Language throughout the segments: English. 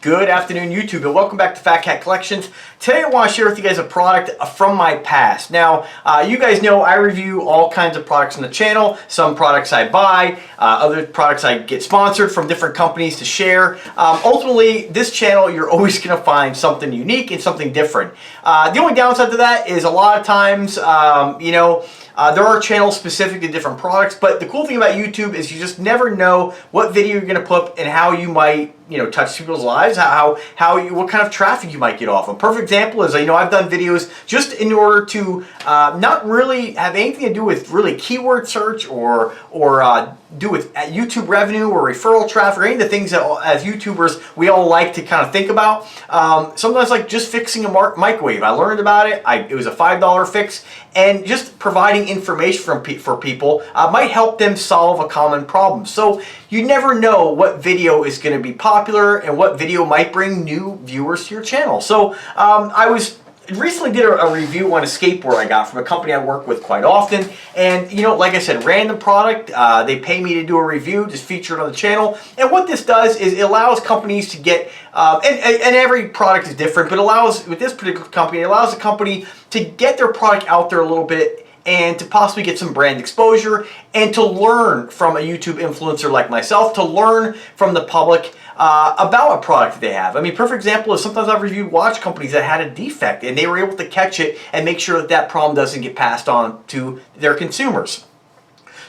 Good afternoon, YouTube, and welcome back to Fat Cat Collections. Today I want to share with you guys a product from my past. Now, you guys know I review all kinds of products on the channel. Some products I buy, other products I get sponsored from different companies to share. Ultimately, this channel, you're always going to find something unique and something different. The only downside to that is a lot of times, there are channels specific to different products, but the cool thing about YouTube is you just never know what video you're going to put up and how you might, touch people's lives, what kind of traffic you might get off. A perfect example is, I've done videos just in order to not really have anything to do with really keyword search or do with YouTube revenue or referral traffic or any of the things that as YouTubers we all like to kind of think about. Sometimes like just fixing a microwave. I learned about it. It was a $5 fix, and just providing information for people might help them solve a common problem. So you never know what video is going to be popular and what video might bring new viewers to your channel. So I recently did a review on a skateboard I got from a company I work with quite often, and like I said, random product. They pay me to do a review, just feature it on the channel. And what this does is it allows companies to get and every product is different, but with this particular company, it allows the company to get their product out there a little bit and to possibly get some brand exposure and to learn from a YouTube influencer like myself, to learn from the public about a product that they have. Perfect example is sometimes I've reviewed watch companies that had a defect and they were able to catch it and make sure that that problem doesn't get passed on to their consumers.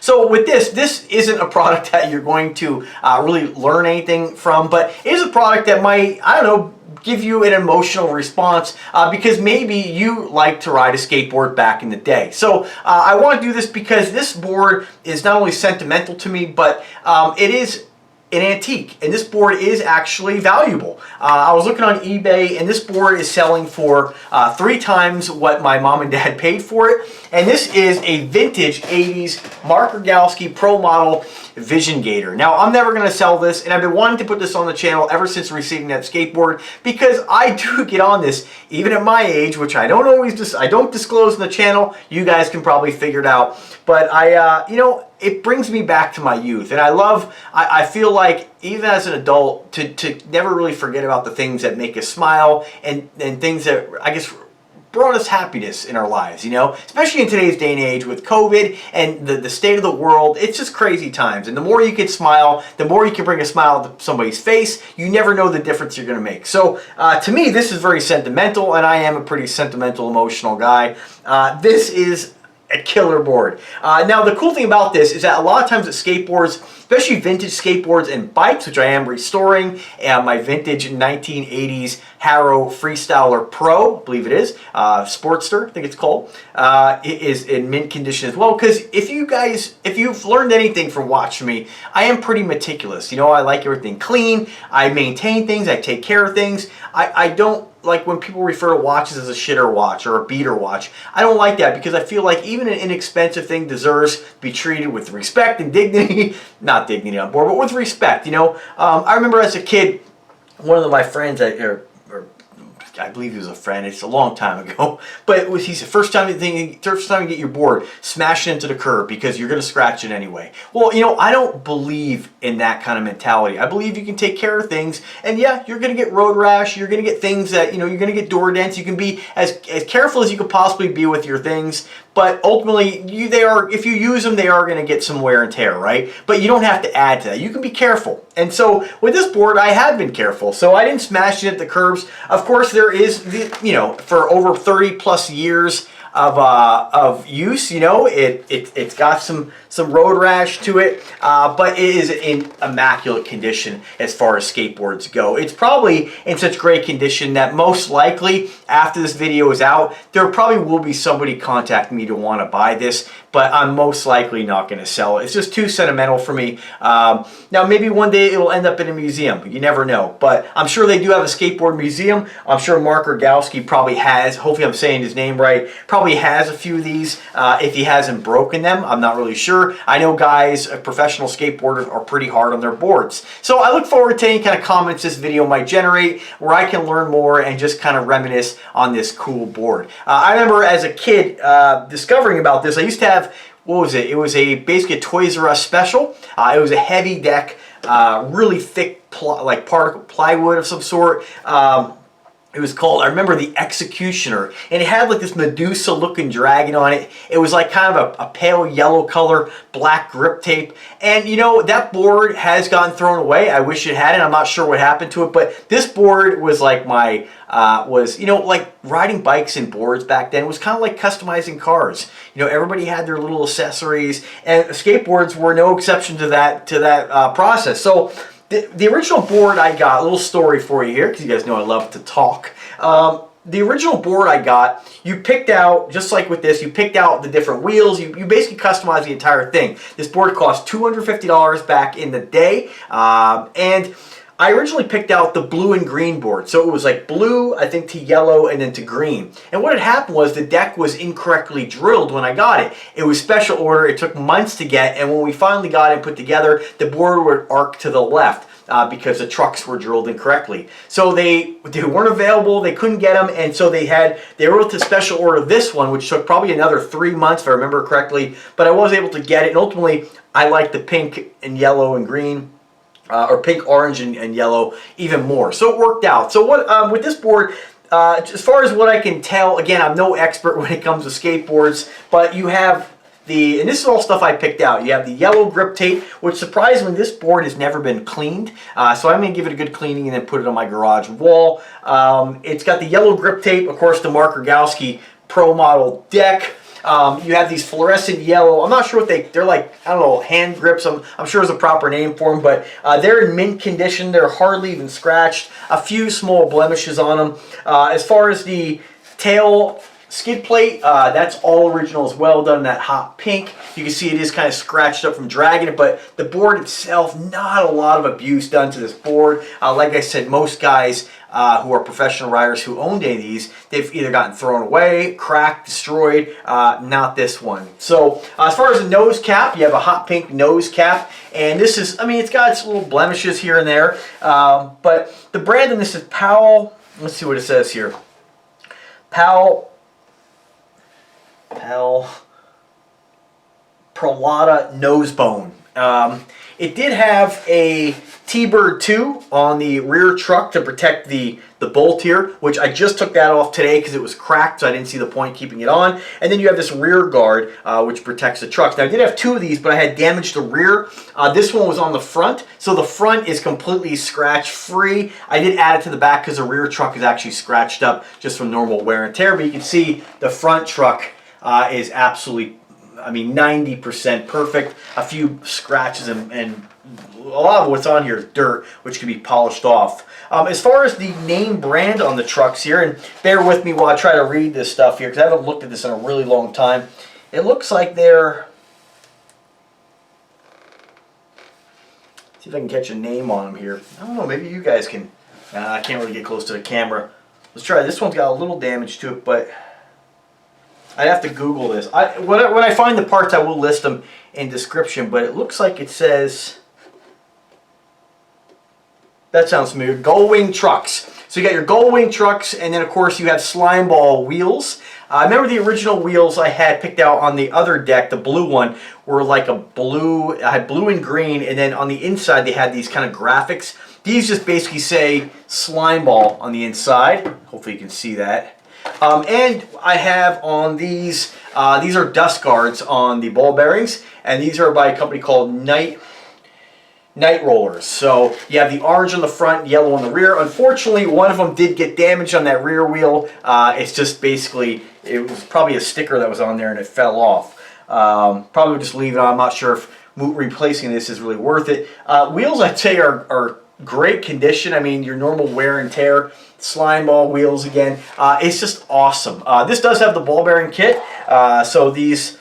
So with this isn't a product that you're going to really learn anything from, but it is a product that might, give you an emotional response because maybe you like to ride a skateboard back in the day. So I want to do this because this board is not only sentimental to me, but it is an antique, and this board is actually valuable. I was looking on eBay, and this board is selling for 3 times what my mom and dad paid for it. And this is a vintage 80s Mark Rogowski Pro Model Vision Gator. Now, I'm never going to sell this, and I've been wanting to put this on the channel ever since receiving that skateboard because I do get on this even at my age, which I don't disclose in the channel. You guys can probably figure it out, but it brings me back to my youth, and I feel like even as an adult to never really forget about the things that make us smile and things that I guess brought us happiness in our lives, especially in today's day and age with COVID and the state of the world. It's just crazy times, and the more you can smile, the more you can bring a smile to somebody's face. You never know the difference you're going to make. So to me, this is very sentimental, and I am a pretty sentimental, emotional guy. This is a killer board. Now, the cool thing about this is that a lot of times at skateboards, especially vintage skateboards and bikes, which I am restoring, my vintage 1980s Harrow Freestyler Pro, I believe it is, Sportster, I think it's called, it is in mint condition as well. Because if you've learned anything from watching me, I am pretty meticulous. I like everything clean. I maintain things. I take care of things. I don't like when people refer to watches as a shitter watch or a beater watch. I don't like that because I feel like even an inexpensive thing deserves to be treated with respect and dignity. Not dignity on board, but with respect. I remember as a kid, one of my friends, I believe he was a friend, it's a long time ago, but he said, first time you get your board, smash it into the curb because you're going to scratch it anyway. Well, I don't believe in that kind of mentality. I believe you can take care of things, and yeah, you're going to get road rash, you're going to get things that, you're going to get door dents. You can be as careful as you could possibly be with your things, but ultimately, if you use them, they are going to get some wear and tear, right? But you don't have to add to that. You can be careful. And so with this board, I have been careful. So I didn't smash it at the curbs. Of course, there is, for over 30 plus years of use, it's got some road rash to it, but it is in immaculate condition as far as skateboards go. It's probably in such great condition that most likely after this video is out, there probably will be somebody contacting me to want to buy this, but I'm most likely not going to sell it. It's just too sentimental for me. Now, maybe one day it'll end up in a museum. You never know, but I'm sure they do have a skateboard museum. I'm sure Mark Rogowski probably has, hopefully I'm saying his name right, probably has a few of these. If he hasn't broken them, I'm not really sure. I know guys, professional skateboarders, are pretty hard on their boards. So I look forward to any kind of comments this video might generate where I can learn more and just kind of reminisce on this cool board. I remember as a kid discovering about this. I used to have, what was it? It was basically a Toys R Us special. It was a heavy deck, really thick like particle plywood of some sort. It was called, I remember, the Executioner, and it had like this Medusa looking dragon on it. It was like kind of a pale yellow color, black grip tape. And you know, that board has gotten thrown away. I wish it hadn't. I'm not sure what happened to it, but this board was like my, you know, like riding bikes and boards back then. It was kind of like customizing cars. You know, everybody had their little accessories, and skateboards were no exception to that process. So the original board I got, a little story for you here, because you guys know I love to talk. The original board I got, you picked out, just like with this, you picked out the different wheels. You basically customized the entire thing. This board cost $250 back in the day. And I originally picked out the blue and green board. So it was like blue, I think, to yellow, and then to green. And what had happened was the deck was incorrectly drilled when I got it. It was special order. It took months to get. And when we finally got it put together, the board would arc to the left. Because the trucks were drilled incorrectly. So they weren't available, they couldn't get them, and so they were able to special order this one, which took probably another 3 months if I remember correctly, but I was able to get it, and ultimately I liked the pink and yellow and green, or pink, orange, and yellow even more. So it worked out. So what with this board, as far as what I can tell, again, I'm no expert when it comes to skateboards, but you have and this is all stuff I picked out. You have the yellow grip tape, which surprisingly this board has never been cleaned. So I'm going to give it a good cleaning and then put it on my garage wall. It's got the yellow grip tape, of course, the Mark Rogowski Pro Model deck. You have these fluorescent yellow, I'm not sure what they're like, I don't know, hand grips. I'm sure there's a proper name for them, but they're in mint condition. They're hardly even scratched. A few small blemishes on them. As far as the tail skid plate, that's all original as well, done in that hot pink. You can see it is kind of scratched up from dragging it, but the board itself, not a lot of abuse done to this board. Like I said, most guys who are professional riders who owned any of these, they've either gotten thrown away, cracked, destroyed, not this one. So as far as the nose cap, you have a hot pink nose cap, and this is, I mean, it's got its little blemishes here and there, but the brand on this is Powell. Let's see what it says here. Prolata nose bone. It did have a T-Bird 2 on the rear truck to protect the bolt here, which I just took that off today because it was cracked, so I didn't see the point keeping it on. And then you have this rear guard, which protects the truck. Now, I did have two of these, but I had damaged the rear. This one was on the front, so the front is completely scratch-free. I did add it to the back because the rear truck is actually scratched up just from normal wear and tear, but you can see the front truck is absolutely, I mean, 90% perfect. A few scratches and a lot of what's on here is dirt, which can be polished off. As far as the name brand on the trucks here, and bear with me while I try to read this stuff here, because I haven't looked at this in a really long time. It looks like they're, see if I can catch a name on them here. I don't know, maybe you guys can. I can't really get close to the camera. Let's try. This one's got a little damage to it, but I'd have to Google this. When I find the parts, I will list them in description, but it looks like it says, that sounds familiar, Gull Wing Trucks. So you got your Gull Wing Trucks, and then of course you have slime ball wheels. I remember the original wheels I had picked out on the other deck, the blue one, were like a blue, I had blue and green, and then on the inside they had these kind of graphics. These just basically say slime ball on the inside. Hopefully you can see that. And I have on these are dust guards on the ball bearings, and these are by a company called Night Rollers. So you have the orange on the front, yellow on the rear. Unfortunately, one of them did get damaged on that rear wheel. It's just basically, it was probably a sticker that was on there and it fell off. Probably just leave it on. I'm not sure if replacing this is really worth it. Wheels, I'd say, are great condition. I mean, your normal wear and tear. Slime ball wheels again. It's just awesome. This does have the ball bearing kit. So these,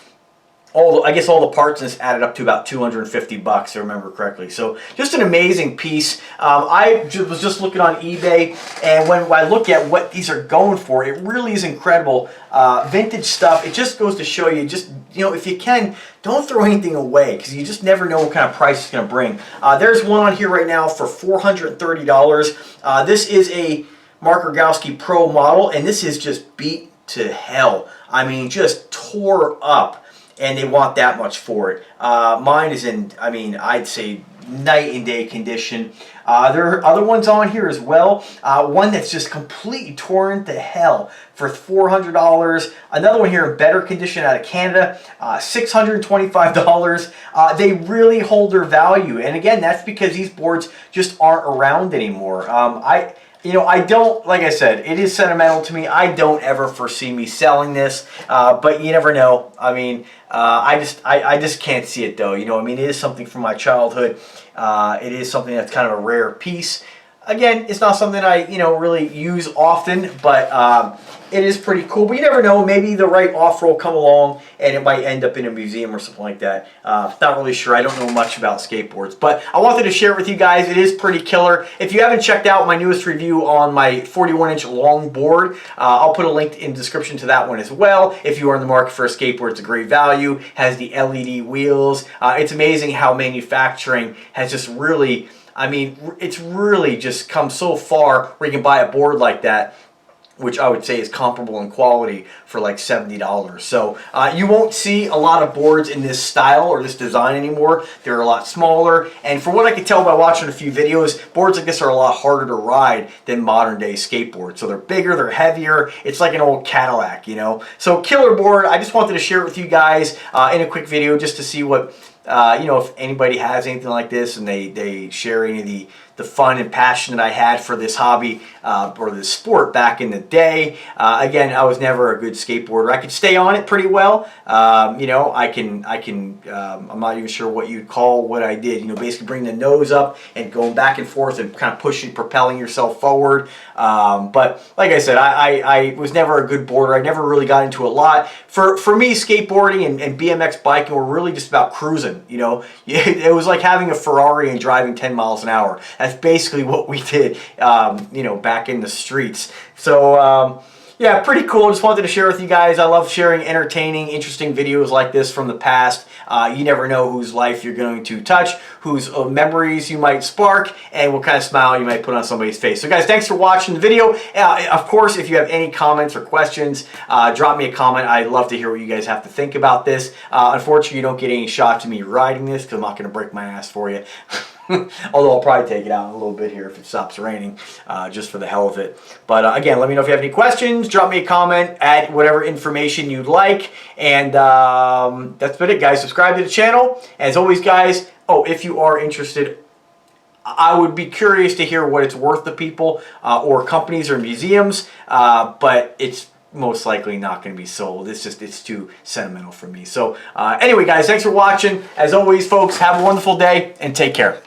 I guess all the parts in this added up to about $250 if I remember correctly. So just an amazing piece. I was just looking on eBay, and when I look at what these are going for, it really is incredible. Vintage stuff. It just goes to show you, just, you know, if you can, don't throw anything away, because you just never know what kind of price it's going to bring. There's one on here right now for $430. This is a Mark Rogowski Pro model, and this is just beat to hell. I mean, just tore up, and they want that much for it. Mine is in, I mean, I'd say night and day condition. There are other ones on here as well. One that's just completely torn to hell for $400. Another one here in better condition out of Canada, $625. They really hold their value, and again, that's because these boards just aren't around anymore. I don't, like I said, it is sentimental to me. I don't ever foresee me selling this, but you never know. I mean, I just can't see it though. You know, I mean, it is something from my childhood. It is something that's kind of a rare piece. Again, it's not something I, really use often, but it is pretty cool. But you never know, maybe the right offer will come along and it might end up in a museum or something like that. Not really sure. I don't know much about skateboards, but I wanted to share it with you guys. It is pretty killer. If you haven't checked out my newest review on my 41-inch long board, I'll put a link in the description to that one as well. If you are in the market for a skateboard, it's a great value. Has the LED wheels. It's amazing how manufacturing has just really, I mean, it's really just come so far where you can buy a board like that, which I would say is comparable in quality for like $70. So you won't see a lot of boards in this style or this design anymore. They're a lot smaller, and from what I can tell by watching a few videos, boards like this are a lot harder to ride than modern day skateboards. So they're bigger, they're heavier. It's like an old Cadillac, So killer board. I just wanted to share it with you guys in a quick video just to see what if anybody has anything like this and they share any of the fun and passion that I had for this hobby or this sport back in the day. Again, I was never a good skateboarder. I could stay on it pretty well. I'm not even sure what you'd call what I did. Basically bring the nose up and going back and forth and kind of pushing, propelling yourself forward. But like I said, I was never a good boarder. I never really got into a lot. For me, skateboarding and BMX biking were really just about cruising. It was like having a Ferrari and driving 10 miles an hour. That's basically what we did, back in the streets. So, yeah, pretty cool. Just wanted to share with you guys. I love sharing entertaining, interesting videos like this from the past. You never know whose life you're going to touch, whose memories you might spark, and what kind of smile you might put on somebody's face. So guys, thanks for watching the video. Of course, if you have any comments or questions, drop me a comment. I'd love to hear what you guys have to think about this. Unfortunately, you don't get any shots of me riding this because I'm not going to break my ass for you. Although I'll probably take it out in a little bit here if it stops raining, just for the hell of it. But again, let me know if you have any questions. Drop me a comment, add whatever information you'd like. And that's been it, guys. Subscribe to the channel. As always, guys, if you are interested, I would be curious to hear what it's worth to people or companies or museums. But it's most likely not going to be sold. It's too sentimental for me. So anyway, guys, thanks for watching. As always, folks, have a wonderful day and take care.